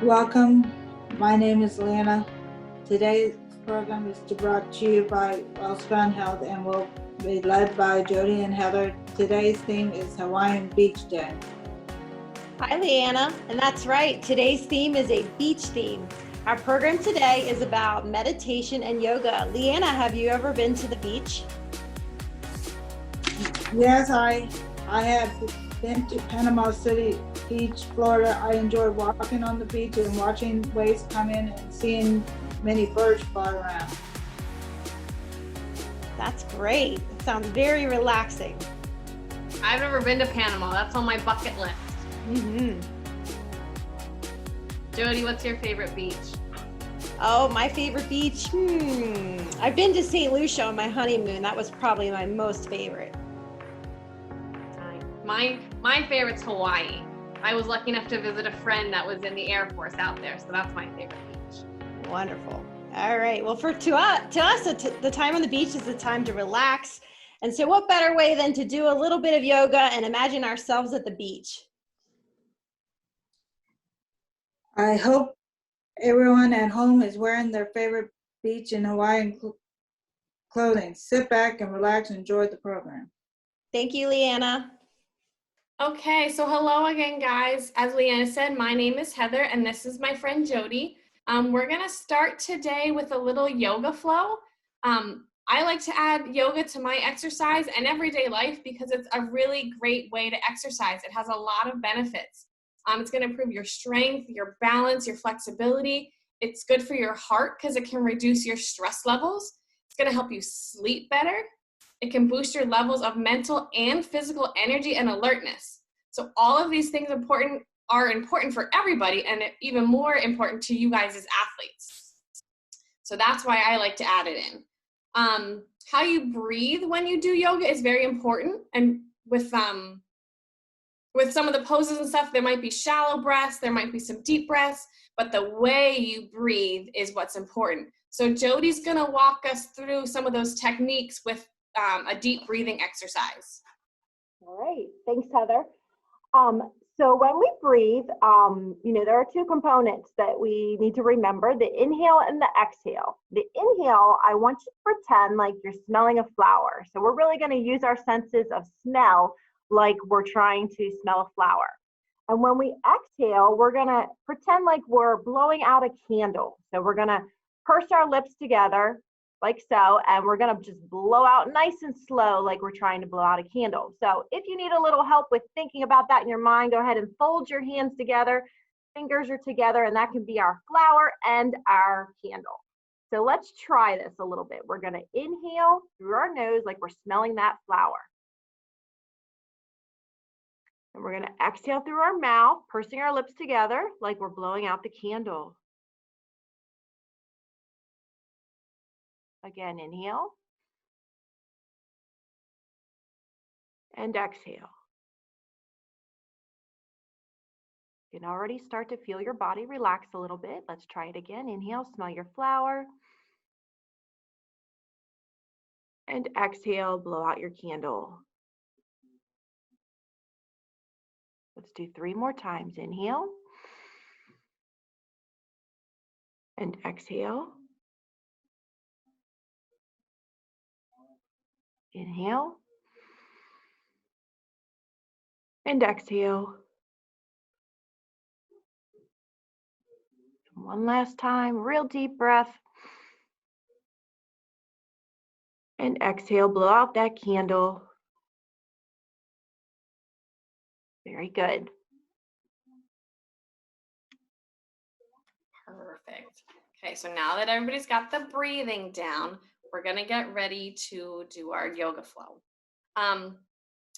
Welcome. My name is Leanna. Today's program is brought to you by Wellspan Health and will be led by Jody and Heather. Today's theme is Hawaiian Beach Day. Hi, Leanna. And that's right. Today's theme is a beach theme. Our program today is about meditation and yoga. Leanna, have you ever been to the beach? Yes, I have been to Panama City Beach, Florida. I enjoy walking on the beach and watching waves come in and seeing many birds fly around. That's great. It sounds very relaxing. I've never been to Panama. That's on my bucket list. Mm-hmm. Jody, what's your favorite beach? Oh, my favorite beach? I've been to St. Lucia on my honeymoon. That was probably my most favorite. My favorite's Hawaii. I was lucky enough to visit a friend that was in the Air Force out there, so that's my favorite beach. Wonderful. All right. Well, to us, the time on the beach is the time to relax. And so what better way than to do a little bit of yoga and imagine ourselves at the beach? I hope everyone at home is wearing their favorite beach and Hawaiian clothing. Sit back and relax and enjoy the program. Thank you, Leanna. Okay, so hello again, guys. As Leanna said, my name is Heather, and this is my friend Jody. We're gonna start today with a little yoga flow. I like to add yoga to my exercise and everyday life because it's a really great way to exercise. It has a lot of benefits. It's gonna improve your strength, your balance, your flexibility. It's good for your heart because it can reduce your stress levels. It's gonna help you sleep better. It can boost your levels of mental and physical energy and alertness. So all of these things are important for everybody, and even more important to you guys as athletes. So that's why I like to add it in. How you breathe when you do yoga is very important. And with some of the poses and stuff, there might be shallow breaths, there might be some deep breaths, but the way you breathe is what's important. So Jody's gonna walk us through some of those techniques with a deep breathing exercise. All right, thanks, Heather. So when we breathe, there are two components that we need to remember, the inhale and the exhale. The inhale, I want you to pretend like you're smelling a flower. So we're really gonna use our senses of smell like we're trying to smell a flower. And when we exhale, we're gonna pretend like we're blowing out a candle. So we're gonna purse our lips together, like so, and we're gonna just blow out nice and slow like we're trying to blow out a candle. So if you need a little help with thinking about that in your mind, go ahead and fold your hands together, fingers are together, and that can be our flower and our candle. So let's try this a little bit. We're gonna inhale through our nose like we're smelling that flower. And we're gonna exhale through our mouth, pursing our lips together like we're blowing out the candle. Again, inhale and exhale. You can already start to feel your body relax a little bit. Let's try it again. Inhale, smell your flower. And exhale, blow out your candle. Let's do 3 more times. Inhale and exhale. Inhale and exhale. One last time, real deep breath. And exhale, blow out that candle. Very good. Perfect. Okay, so now that everybody's got the breathing down, we're gonna get ready to do our yoga flow.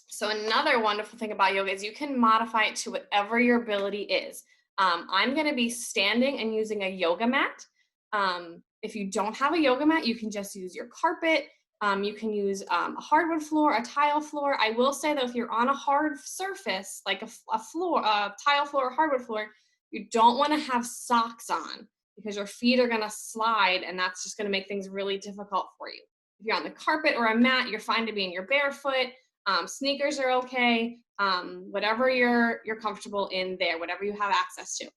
So another wonderful thing about yoga is you can modify it to whatever your ability is. I'm gonna be standing and using a yoga mat. If you don't have a yoga mat, you can just use your carpet. You can use a hardwood floor, a tile floor. I will say though, if you're on a hard surface, like a floor, a tile floor or hardwood floor, you don't want to have socks on because your feet are going to slide and that's just going to make things really difficult for you. If you're on the carpet or a mat, you're fine to be in your barefoot. Sneakers are okay. Whatever you're comfortable in there, whatever you have access to.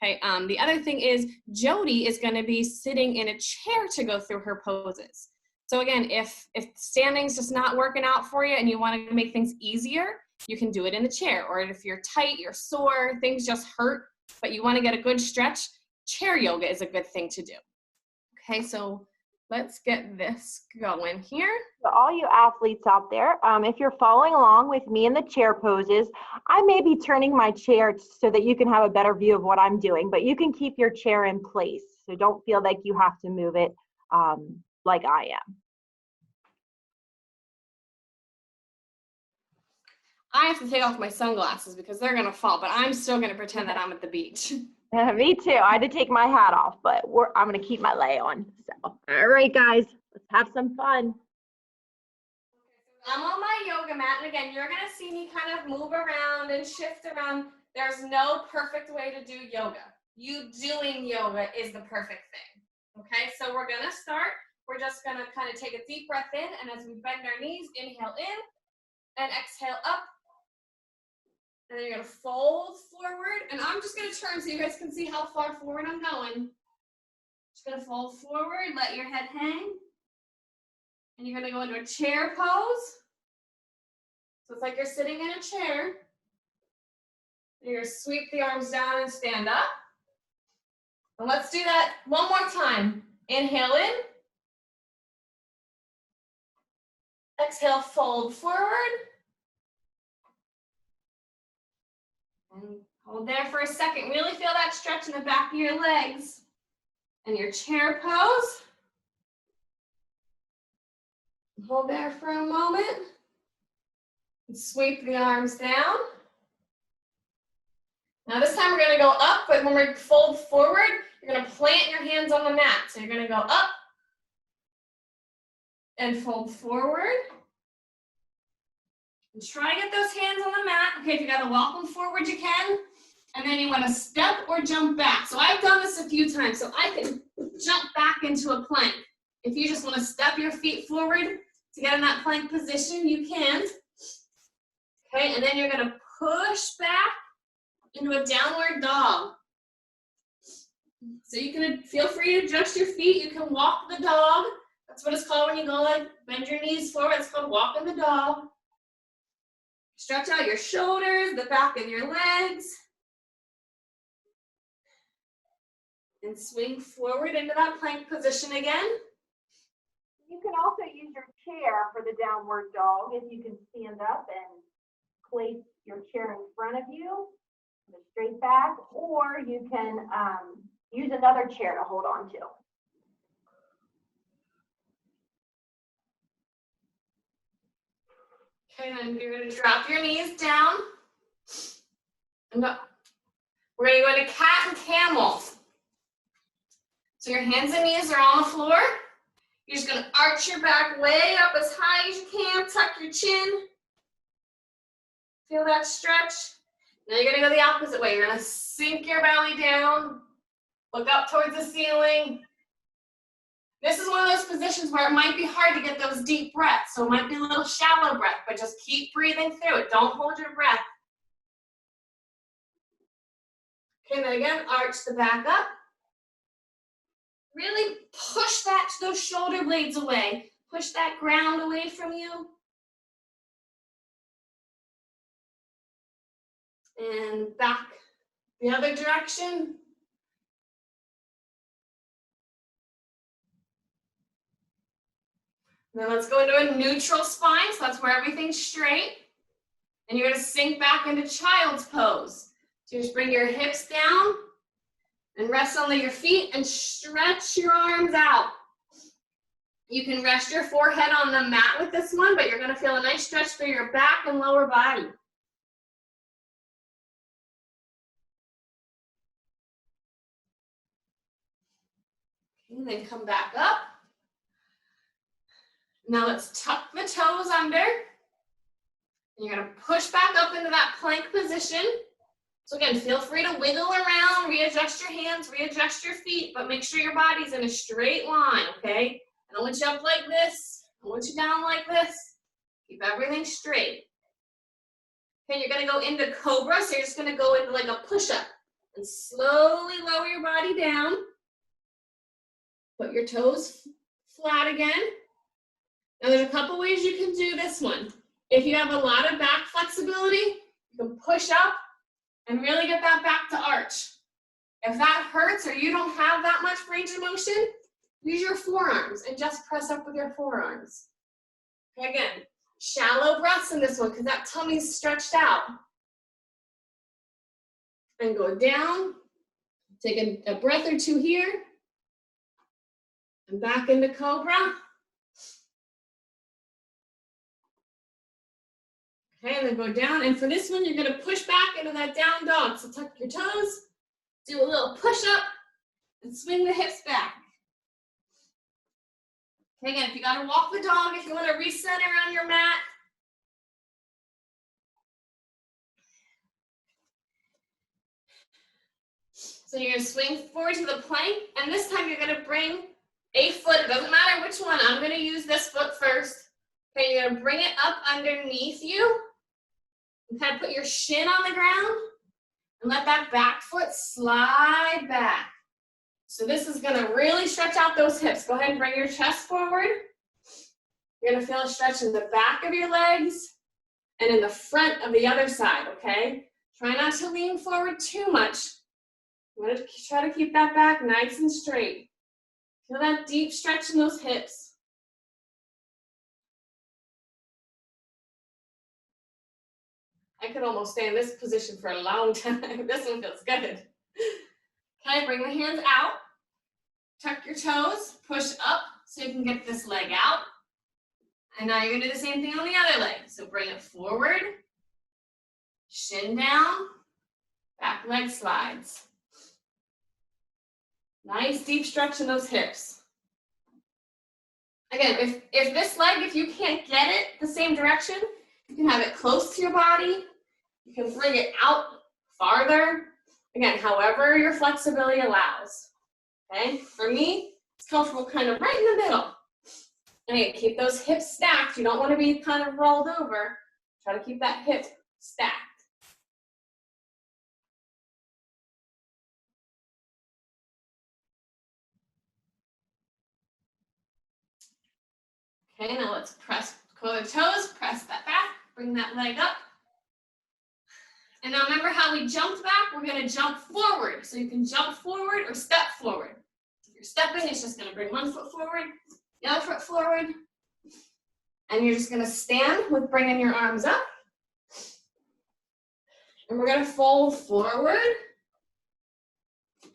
Okay, the other thing is Jody is going to be sitting in a chair to go through her poses. So again, if standing's just not working out for you and you want to make things easier, you can do it in the chair. Or if you're tight, you're sore, things just hurt, but you want to get a good stretch, chair yoga is a good thing to do. Okay, so let's get this going here. So all you athletes out there, if you're following along with me in the chair poses, I may be turning my chair so that you can have a better view of what I'm doing, but you can keep your chair in place. So don't feel like you have to move it like I am. I have to take off my sunglasses because they're gonna fall, but I'm still gonna pretend that I'm at the beach. Me too. I had to take my hat off, but I'm going to keep my lei on. So, all right, guys, let's have some fun. I'm on my yoga mat, and again, you're gonna see me kind of move around and shift around. There's no perfect way to do yoga. You doing yoga is the perfect thing. Okay, so we're gonna start. We're just gonna kind of take a deep breath in, and as we bend our knees, inhale in and exhale up. And then you're gonna fold forward, and I'm just gonna turn so you guys can see how far forward I'm going. Just gonna fold forward, let your head hang. And you're gonna go into a chair pose. So it's like you're sitting in a chair. And you're gonna sweep the arms down and stand up. And let's do that one more time. Inhale in. Exhale, fold forward. And hold there for a second. Really feel that stretch in the back of your legs. And your chair pose. Hold there for a moment. And sweep the arms down. Now this time we're going to go up, but when we fold forward, you're going to plant your hands on the mat. So you're going to go up and fold forward. And try to get those hands on the mat. Okay, if you got to walk them forward, you can. And then you want to step or jump back. So I've done this a few times, so I can jump back into a plank. If you just want to step your feet forward to get in that plank position, you can. Okay, and then you're going to push back into a downward dog. So you can feel free to adjust your feet. You can walk the dog. That's what it's called when you go like bend your knees forward. It's called walking the dog. Stretch out your shoulders, the back of your legs. And swing forward into that plank position again. You can also use your chair for the downward dog if you can stand up and place your chair in front of you, straight back, or you can use another chair to hold on to. Okay, then you're going to drop your knees down. And we're going to go into cat and camel. So your hands and knees are on the floor. You're just going to arch your back way up as high as you can. Tuck your chin. Feel that stretch. Now you're going to go the opposite way. You're going to sink your belly down. Look up towards the ceiling. This is one of those positions where it might be hard to get those deep breaths. So it might be a little shallow breath, but just keep breathing through it. Don't hold your breath. Okay, then again, arch the back up. Really push those shoulder blades away. Push that ground away from you. And back the other direction. Then let's go into a neutral spine. So that's where everything's straight. And you're going to sink back into child's pose. So you just bring your hips down and rest on your feet and stretch your arms out. You can rest your forehead on the mat with this one, but you're going to feel a nice stretch through your back and lower body. Okay, and then come back up. Now let's tuck the toes under. And you're going to push back up into that plank position. So again, feel free to wiggle around, readjust your hands, readjust your feet, but make sure your body's in a straight line, okay? I don't want you up like this. I want you down like this. Keep everything straight. Okay, you're going to go into Cobra, so you're just going to go into like a push-up. And slowly lower your body down. Put your toes flat again. Now there's a couple ways you can do this one. If you have a lot of back flexibility, you can push up and really get that back to arch. If that hurts or you don't have that much range of motion, use your forearms and just press up with your forearms. Okay, again, shallow breaths in this one because that tummy's stretched out. And go down, take a breath or two here, and back into Cobra. Okay, and then go down, and for this one, you're gonna push back into that down dog. So tuck your toes, do a little push up, and swing the hips back. Okay, again, if you gotta walk the dog, if you wanna reset around your mat, so you're gonna swing forward to the plank, and this time you're gonna bring a foot, it doesn't matter which one, I'm gonna use this foot first. Okay, you're gonna bring it up underneath you, and kind of put your shin on the ground, and let that back foot slide back. So this is gonna really stretch out those hips. Go ahead and bring your chest forward. You're gonna feel a stretch in the back of your legs, and in the front of the other side, okay? Try not to lean forward too much. You want to try to keep that back nice and straight. Feel that deep stretch in those hips. I could almost stay in this position for a long time. This one feels good. Okay, bring the hands out. Tuck your toes, push up so you can get this leg out. And now you're gonna do the same thing on the other leg. So bring it forward, shin down, back leg slides. Nice deep stretch in those hips. Again, if this leg, if you can't get it the same direction, you can have it close to your body. You can bring it out farther. Again, however your flexibility allows. Okay, for me, it's comfortable kind of right in the middle. And again, keep those hips stacked. You don't want to be kind of rolled over. Try to keep that hip stacked. Okay, now let's press, curl the toes, press that back, bring that leg up. And now remember how we jumped back? We're gonna jump forward. So you can jump forward or step forward. If you're stepping, it's just gonna bring one foot forward, the other foot forward. And you're just gonna stand with bringing your arms up. And we're gonna fold forward.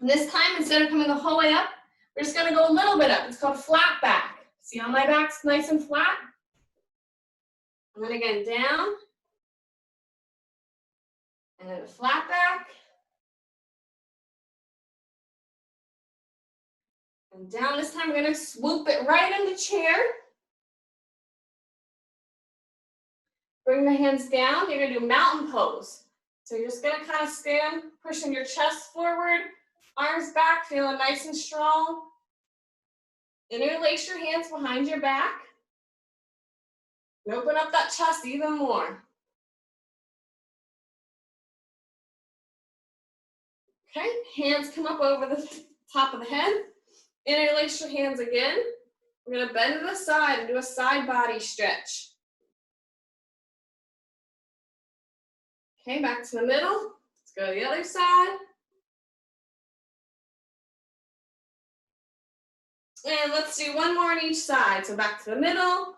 And this time, instead of coming the whole way up, we're just gonna go a little bit up. It's called flat back. See how my back's nice and flat? And then again, down. And then a flat back. And down this time, we're gonna swoop it right in the chair. Bring the hands down. You're gonna do mountain pose. So you're just gonna kind of stand, pushing your chest forward, arms back, feeling nice and strong. Interlace your hands behind your back. And open up that chest even more. Okay, hands come up over the top of the head. Interlace your hands again. We're gonna bend to the side and do a side body stretch. Okay, back to the middle. Let's go to the other side. And let's do one more on each side. So back to the middle.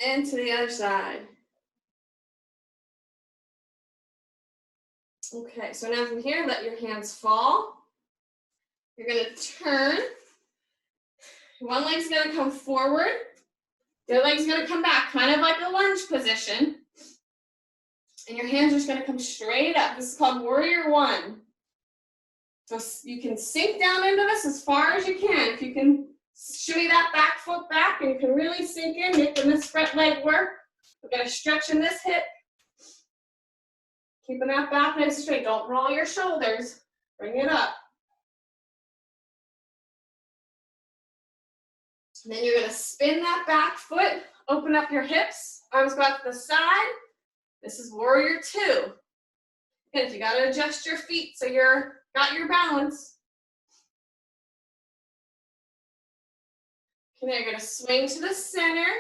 And to the other side. Okay, so now from here, let your hands fall. You're gonna turn. One leg's gonna come forward. The other leg's gonna come back, kind of like a lunge position. And your hands are just gonna come straight up. This is called Warrior One. So you can sink down into this as far as you can. If you can shimmy that back foot back and you can really sink in, making this front leg work. We're gonna stretch in this hip. Keeping that back nice and straight. Don't roll your shoulders. Bring it up. And then you're gonna spin that back foot, open up your hips, arms go out to the side. This is warrior 2. And if you gotta adjust your feet so you're got your balance. Okay, now you're gonna swing to the center.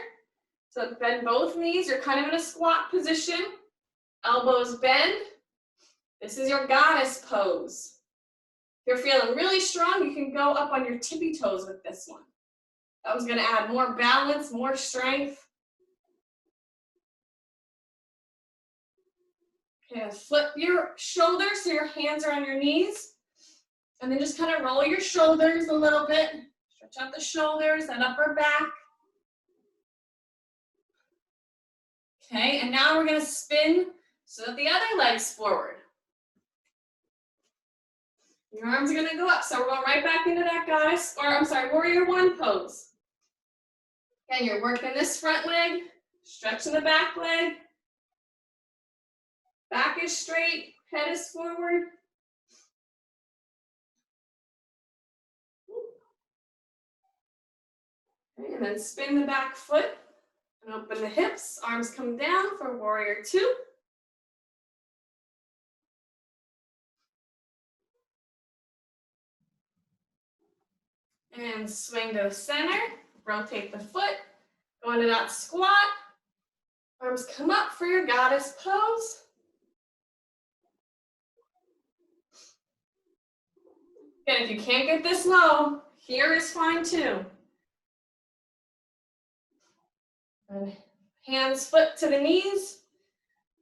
So bend both knees, you're kind of in a squat position. Elbows bend. This is your goddess pose. If you're feeling really strong, you can go up on your tippy toes with this one. That one's gonna add more balance, more strength. Okay, flip your shoulders so your hands are on your knees. And then just kind of roll your shoulders a little bit. Stretch out the shoulders and upper back. Okay, and now we're gonna spin so that the other leg's forward. Your arms are gonna go up, so we're going right back into that goddess, or I'm sorry, warrior 1 pose. Again, you're working this front leg, stretching the back leg. Back is straight, head is forward. Okay, and then spin the back foot and open the hips. Arms come down for warrior 2. And swing to the center, rotate the foot, go into that squat. Arms come up for your goddess pose. And if you can't get this low, here is fine too. And hands foot to the knees,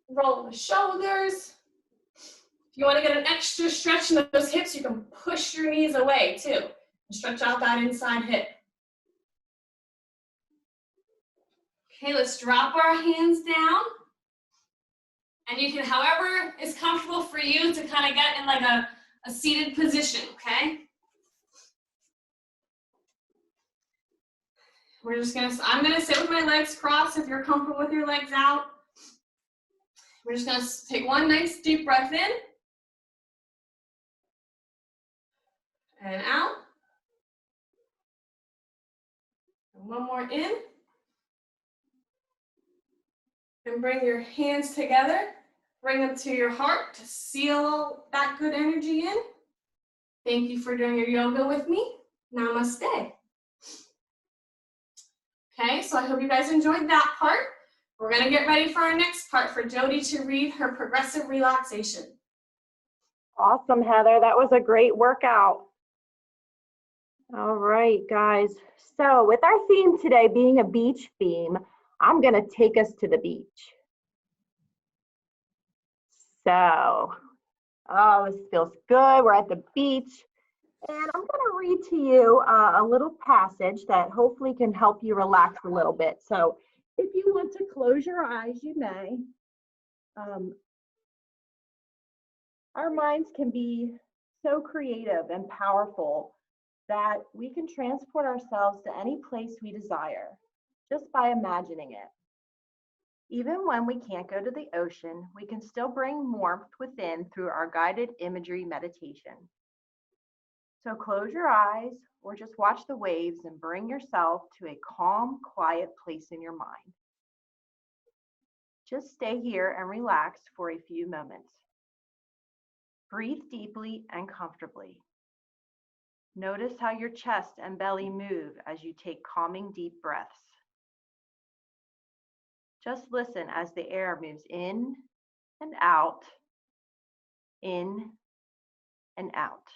roll the shoulders. If you want to get an extra stretch in those hips, you can push your knees away too. And stretch out that inside hip. Okay, let's drop our hands down. And you can, however is comfortable for you, to kind of get in like a seated position, okay? I'm gonna sit with my legs crossed if you're comfortable with your legs out. We're just gonna take one nice deep breath in. And out. And one more in. And bring your hands together. Bring them to your heart to seal that good energy in. Thank you for doing your yoga with me. Namaste. Okay, so I hope you guys enjoyed that part. We're gonna get ready for our next part for Jody to read her progressive relaxation. Awesome, Heather. That was a great workout. All right, guys. So with our theme today being a beach theme, I'm going to take us to the beach. So, this feels good. We're at the beach. And I'm going to read to you a little passage that hopefully can help you relax a little bit. So if you want to close your eyes, you may. Our minds can be so creative and powerful that we can transport ourselves to any place we desire just by imagining it. Even when we can't go to the ocean, we can still bring warmth within through our guided imagery meditation. So close your eyes or just watch the waves and bring yourself to a calm, quiet place in your mind. Just stay here and relax for a few moments. Breathe deeply and comfortably. Notice how your chest and belly move as you take calming deep breaths. Just listen as the air moves in and out, in and out.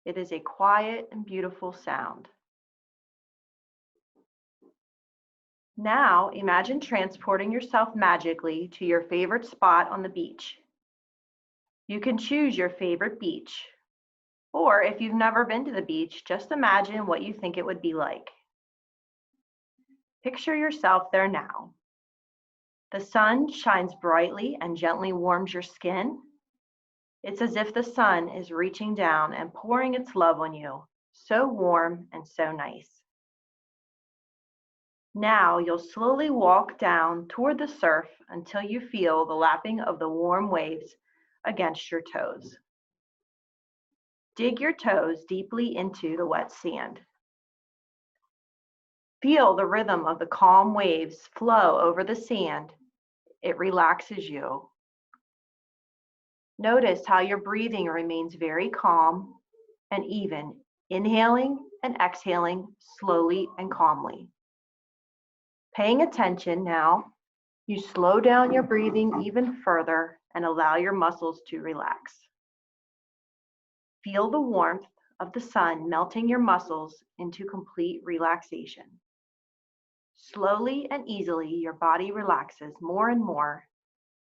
It is a quiet and beautiful sound. Now imagine transporting yourself magically to your favorite spot on the beach. You can choose your favorite beach. Or if you've never been to the beach, just imagine what you think it would be like. Picture yourself there now. The sun shines brightly and gently warms your skin. It's as if the sun is reaching down and pouring its love on you, so warm and so nice. Now you'll slowly walk down toward the surf until you feel the lapping of the warm waves against your toes. Dig your toes deeply into the wet sand. Feel the rhythm of the calm waves flow over the sand It relaxes you. Notice how your breathing remains very calm and even, inhaling and exhaling slowly and calmly. Paying attention now, you slow down your breathing even further and allow your muscles to relax. Feel the warmth of the sun melting your muscles into complete relaxation. Slowly and easily, your body relaxes more and more,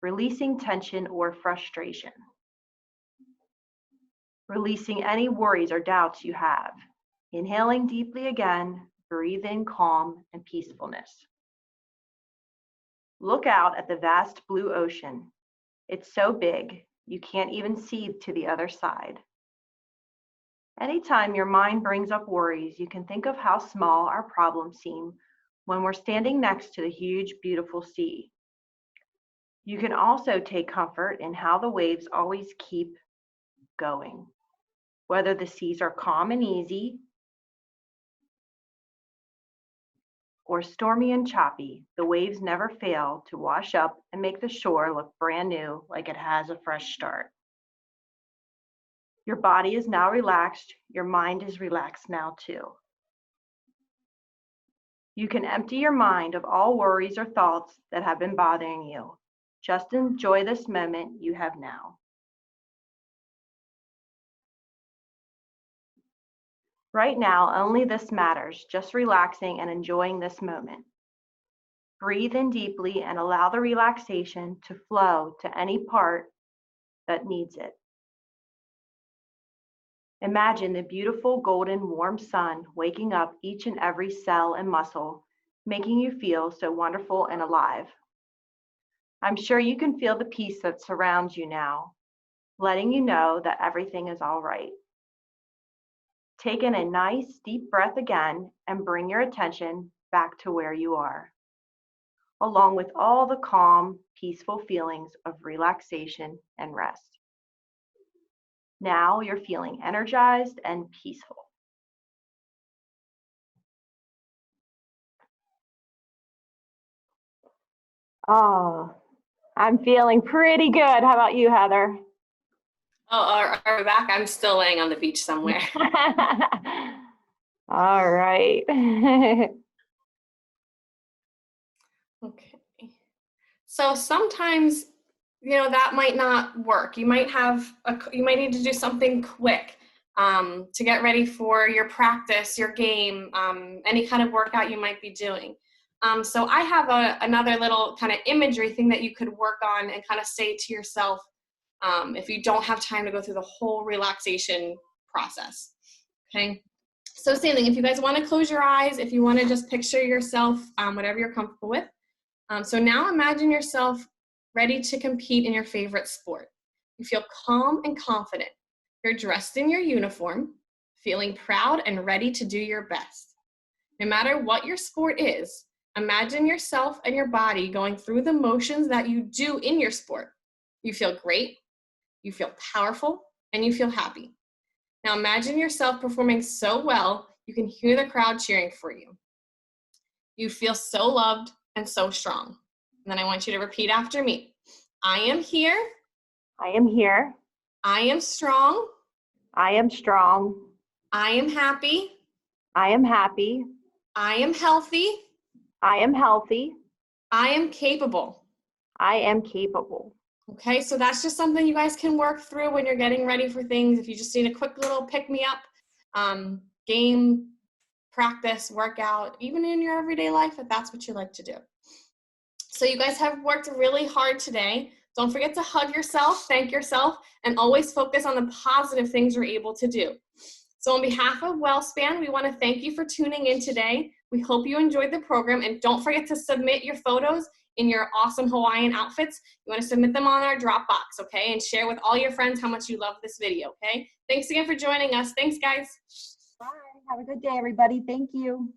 releasing tension or frustration. Releasing any worries or doubts you have. Inhaling deeply again, breathe in calm and peacefulness. Look out at the vast blue ocean. It's so big, you can't even see to the other side. Anytime your mind brings up worries, you can think of how small our problems seem when we're standing next to the huge, beautiful sea. You can also take comfort in how the waves always keep going. Whether the seas are calm and easy or stormy and choppy, the waves never fail to wash up and make the shore look brand new, like it has a fresh start. Your body is now relaxed. Your mind is relaxed now too. You can empty your mind of all worries or thoughts that have been bothering you. Just enjoy this moment you have now. Right now, only this matters, just relaxing and enjoying this moment. Breathe in deeply and allow the relaxation to flow to any part that needs it. Imagine the beautiful golden warm sun waking up each and every cell and muscle, making you feel so wonderful and alive. I'm sure you can feel the peace that surrounds you now, letting you know that everything is all right. Take in a nice deep breath again and bring your attention back to where you are, along with all the calm, peaceful feelings of relaxation and rest. Now you're feeling energized and peaceful. Oh, I'm feeling pretty good. How about you, Heather? Oh, are we back? I'm still laying on the beach somewhere. All right. Okay. So sometimes, that might not work. You might need to do something quick to get ready for your practice, your game, any kind of workout you might be doing. So I have another little kind of imagery thing that you could work on and kind of say to yourself if you don't have time to go through the whole relaxation process. Okay. So same thing, if you guys want to close your eyes, if you want to just picture yourself, whatever you're comfortable with. So now imagine yourself ready to compete in your favorite sport. You feel calm and confident. You're dressed in your uniform, feeling proud and ready to do your best. No matter what your sport is, imagine yourself and your body going through the motions that you do in your sport. You feel great, you feel powerful, and you feel happy. Now imagine yourself performing so well, you can hear the crowd cheering for you. You feel so loved and so strong. And then I want you to repeat after me. I am here. I am here. I am strong. I am strong. I am happy. I am happy. I am healthy. I am healthy. I am capable. I am capable. Okay, so that's just something you guys can work through when you're getting ready for things. If you just need a quick little pick-me-up, game, practice, workout, even in your everyday life, if that's what you like to do. So you guys have worked really hard today. Don't forget to hug yourself, thank yourself, and always focus on the positive things you're able to do. So on behalf of Wellspan, we want to thank you for tuning in today. We hope you enjoyed the program, and don't forget to submit your photos in your awesome Hawaiian outfits. You want to submit them on our Dropbox, okay? And share with all your friends how much you love this video, okay? Thanks again for joining us. Thanks, guys. Bye. Have a good day, everybody. Thank you.